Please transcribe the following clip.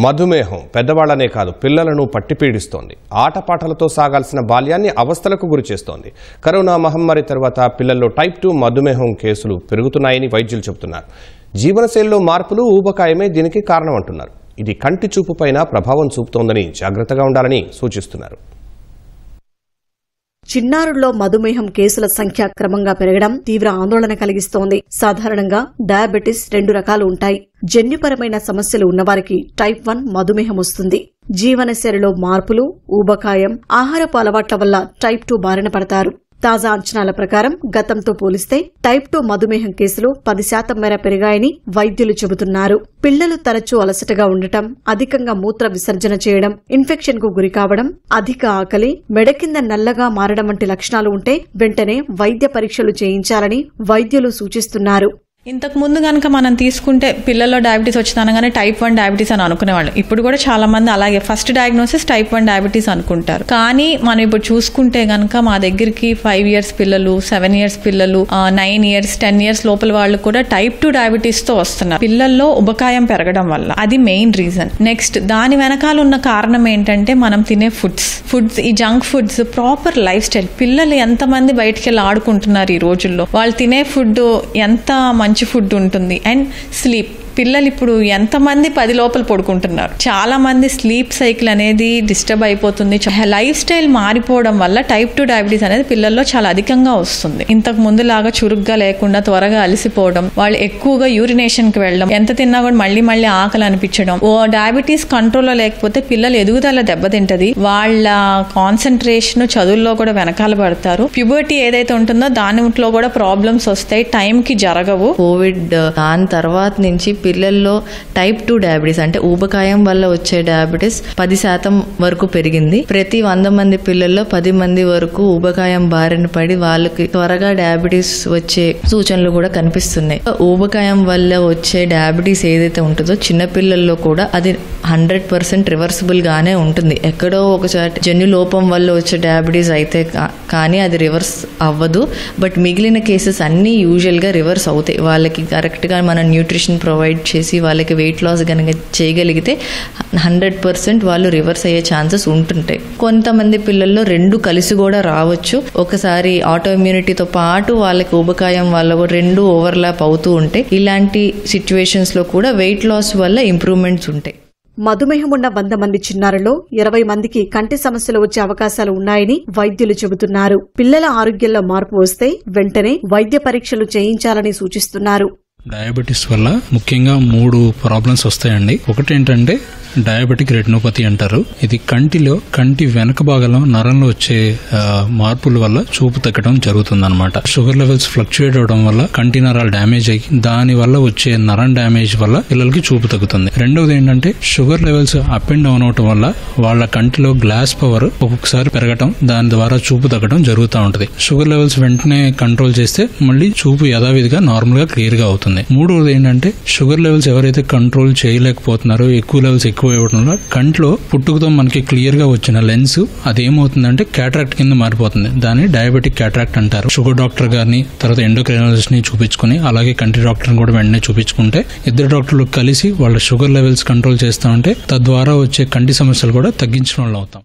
మధుమేహం పెద్దవాళ్లనే కాదు పిల్లలను పట్టిపీడిస్తోంది. ఆటపాటలతో సాగాల్సిన బాల్యాన్ని అవస్థలకు గురిచేస్తోంది. కరోనా మహమ్మారి తర్వాత పిల్లల్లో టైప్ 2 మధుమేహం కేసులు పెరుగుతున్నాయని వైద్యులు చెబుతున్నారు. జీవనశైలిలో మార్పులు, ఊబకాయమే దీనికి కారణం అంటున్నారు. ఇది కంటి చూపుపైన ప్రభావం చూపుతోందని జాగ్రత్తగా ఉండాలని సూచిస్తున్నారు. చిన్నారుల్లో మధుమేహం కేసుల సంఖ్య క్రమంగా పెరగడం తీవ్ర ఆందోళన కలిగిస్తోంది. సాధారణంగా డయాబెటిస్ 2 రకాలు ఉంటాయి. జన్యుపరమైన సమస్యలు ఉన్నవారికి టైప్ 1 మధుమేహం వస్తుంది. జీవనశైలిలో మార్పులు, ఊబకాయం, ఆహారపు అలవాట్ల వల్ల టైప్ 2 బారిన పడతారు. తాజా అంచనాల ప్రకారం గతంతో పోలిస్తే టైప్ 2 మధుమేహం కేసులు 10% మేర పెరిగాయని వైద్యులు చెబుతున్నారు. పిల్లలు తరచూ అలసటగా ఉండటం, అధికంగా మూత్ర విసర్జన చేయడం, ఇన్ఫెక్షన్ కు గురికావడం, అధిక ఆకలి, మెడ కింద నల్లగా మారడం వంటి లక్షణాలు ఉంటే వెంటనే వైద్య పరీక్షలు చేయించాలని వైద్యులు సూచిస్తున్నారు. ఇంతకు ముందు గనక మనం తీసుకుంటే పిల్లల్లో డయాబెటీస్ వచ్చిందనగానే టైప్ 1 డయాబెటీస్ అని అనుకునేవాళ్ళు. ఇప్పుడు కూడా చాలా మంది అలాగే ఫస్ట్ డయాగ్నోసిస్ టైప్ 1 డయాబెటీస్ అనుకుంటారు. కానీ మనం ఇప్పుడు చూసుకుంటే గనక మా దగ్గరికి 5 years పిల్లలు, 7 years పిల్లలు, 9 years, 10 years లోపల వాళ్ళు కూడా టైప్ 2 డయాబెటీస్ తో వస్తున్నారు. పిల్లల్లో ఉబకాయం పెరగడం వల్ల అది మెయిన్ రీజన్. నెక్స్ట్ దాని వెనకాల ఉన్న కారణం ఏంటంటే మనం తినే ఫుడ్స్ ఈ junk foods, proper life style. పిల్లలు ఎంతమంది బయటికి వెళ్ళి ఆడుకుంటున్నారు ఈ రోజుల్లో, వాళ్ళు తినే ఫుడ్ ఎంత మంచి ఫుడ్ ఉంటుంది. అండ్ స్లీప్, పిల్లలు ఇప్పుడు ఎంతమంది 10 లోపల పడుకుంటున్నారు. చాలా మంది స్లీప్ సైకిల్ అనేది డిస్టర్బ్ అయిపోతుంది. లైఫ్ స్టైల్ మారిపోవడం వల్ల టైప్ 2 డయాబెటీస్ అనేది పిల్లల్లో చాలా అధికంగా వస్తుంది. ఇంతకు ముందు లాగా చురుగ్గా లేకుండా త్వరగా అలసిపోవడం, వాళ్ళు ఎక్కువగా యూరినేషన్ కి వెళ్ళడం, ఎంత తిన్నా కూడా మళ్ళీ ఆకలి అనిపించడం. డయాబెటీస్ కంట్రోల్లో లేకపోతే పిల్లలు ఎదుగుదల దెబ్బతింటది. వాళ్ళ కాన్సన్ట్రేషన్ చదువుల్లో కూడా వెనకాల పడతారు. ప్యూబర్టీ ఏదైతే ఉంటుందో దానిలో కూడా ప్రాబ్లమ్స్ వస్తాయి, టైం కి జరగవు. కోవిడ్ దాని తర్వాత నుంచి పిల్లల్లో టైప్ 2 డయాబెటీస్ అంటే ఊబకాయం వల్ల వచ్చే డయాబెటీస్ 10% వరకు పెరిగింది. ప్రతి 100 మంది పిల్లల్లో 10 మంది వరకు ఊబకాయం బారిన పడి వాళ్ళకి త్వరగా డయాబెటీస్ వచ్చే సూచనలు కూడా కనిపిస్తున్నాయి. ఊబకాయం వల్ల వచ్చే డయాబెటీస్ ఏదైతే ఉంటుందో చిన్న పిల్లల్లో కూడా అది 100% రివర్సిబుల్ గానే ఉంటుంది. ఎక్కడో ఒకసారి జన్యు లోపం వల్ల వచ్చే డయాబెటీస్ అయితే కానీ అది రివర్స్ అవ్వదు. బట్ మిగిలిన కేసెస్ అన్ని యూజువల్ గా రివర్స్ అవుతాయి. వాళ్ళకి కరెక్ట్ గా మన న్యూట్రిషన్ ప్రొవైడ్ చేసి వాళ్ళకి వెయిట్ లాస్ కనుక చేయగలిగితే 100% వాళ్ళు రివర్స్ అయ్యే ఛాన్సెస్ ఉంటుంటాయి. కొంతమంది పిల్లల్లో 2 కలిసి కూడా రావచ్చు. ఒకసారి ఆటో ఇమ్యూనిటీతో పాటు వాళ్ళకి ఊబకాయం వల్ల కూడా 2 ఓవర్లాప్ అవుతూ ఉంటాయి. ఇలాంటి సిచ్యువేషన్స్ లో కూడా వెయిట్ లాస్ వల్ల ఇంప్రూవ్మెంట్స్ ఉంటాయి. మధుమేహం ఉన్న 100 మంది చిన్నారుల్లో 20 మందికి కంటి సమస్యలు వచ్చే అవకాశాలు ఉన్నాయని వైద్యులు చెబుతున్నారు. పిల్లల ఆరోగ్యంలో మార్పు వస్తే వెంటనే వైద్య పరీక్షలు చేయించాలని సూచిస్తున్నారు. డయాబెటీస్ వల్ల ముఖ్యంగా 3 ప్రాబ్లమ్స్ వస్తాయండి. ఒకటి ఏంటంటే డయాబెటిక్ రెటినోపతి అంటారు. ఇది కంటి వెనక భాగంలో నరంలో వచ్చే మార్పుల వల్ల చూపు తగ్గడం జరుగుతుంది అనమాట. షుగర్ లెవెల్స్ ఫ్లక్చుయేట్ అవడం వల్ల కంటి నరాలు డ్యామేజ్ అయ్యి దాని వల్ల వచ్చే నరం డ్యామేజ్ వల్ల పిల్లలకి చూపు తగ్గుతుంది. రెండవది ఏంటంటే sugar levels up and down అవడం వల్ల వాళ్ళ కంటిలో గ్లాస్ పవర్ ఒక్కొక్కసారి పెరగటం, దాని ద్వారా చూపు తగ్గడం జరుగుతూ ఉంటుంది. షుగర్ లెవెల్స్ వెంటనే కంట్రోల్ చేస్తే మళ్ళీ చూపు యథావిధిగా నార్మల్ గా క్లియర్ గా అవుతుంది. మూడవది ఏంటంటే షుగర్ లెవెల్స్ ఎవరైతే కంట్రోల్ చేయలేకపోతున్నారో, ఎక్కువ లెవెల్స్ ఎక్కువ ఇవ్వడం వల్ల కంట్లో పుట్టుకతో మనకి క్లియర్ గా వచ్చిన లెన్స్ అదేమవుతుందంటే క్యాట్రాక్ట్ కింద మారిపోతుంది. దాన్ని డయాబెటిక్ క్యాట్రాక్ట్ అంటారు. షుగర్ డాక్టర్ గారిని, తర్వాత ఎండోక్రైనాలజిస్ట్ ని చూపించుకుని, అలాగే కంటి డాక్టర్ కూడా వెంటనే చూపించుకుంటే ఇద్దరు డాక్టర్లు కలిసి వాళ్ళ షుగర్ లెవెల్స్ కంట్రోల్ చేస్తా ఉంటే తద్వారా వచ్చే కంటి సమస్యలు కూడా తగ్గించిన వాళ్ళు అవుతాం.